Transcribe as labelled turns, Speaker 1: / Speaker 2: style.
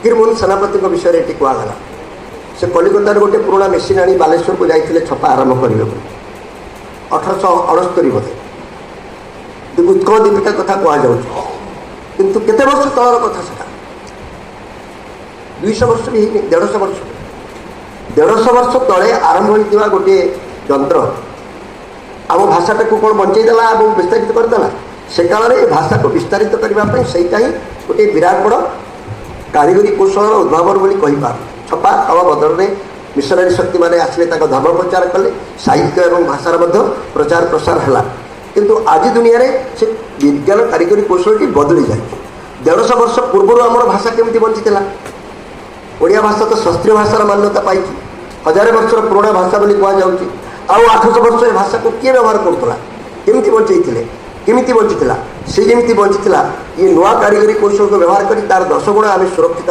Speaker 1: ଫକୀରମୋହନ ସେନାପତି विषय ये कहगला से कलिकतार गोटे पुराणा मेसीन आनी बालेश्वर को जाते छपा आरंभ करने 1869 बोधे उत्कल दीपिका कथा कहु किंतु केते वर्ष तलर कथा सेटा 200 वर्ष भी 150 वर्ष 150 वर्ष तले आरंभ होता गोटे यंत्र आम भाषाटा को कौन बंचईदेला और विस्तारित करदेला से काल में भाषा को विस्तारित करने से गोटे विराट बड़ कारीगरी कौशल उद्भावन बोली कहीपार छपा कला बदल में मिशनरी शक्ति मैंने आसिले धर्म प्रचार कले साहित्य और भाषार प्रचार प्रसार है किंतु आज दुनिया रे से विज्ञान कारीगरी कौशल की बदली जाए 150 वर्ष पूर्व आमर भाषा केमती बंचीला ओडिया भाषा तो शास्त्रीय भाषार मान्यता पाई 1000 वर्षर पुराणा भाषा बोली कहुच्छी आउ 800 वर्ष भाषा को किए व्यवहार करूला केमती बंचई केमिति बंचीला से जमी बंचीला ये नुआ कारीगरी कौशल को व्यवहार कर तार 10 गुण आम सुरक्षित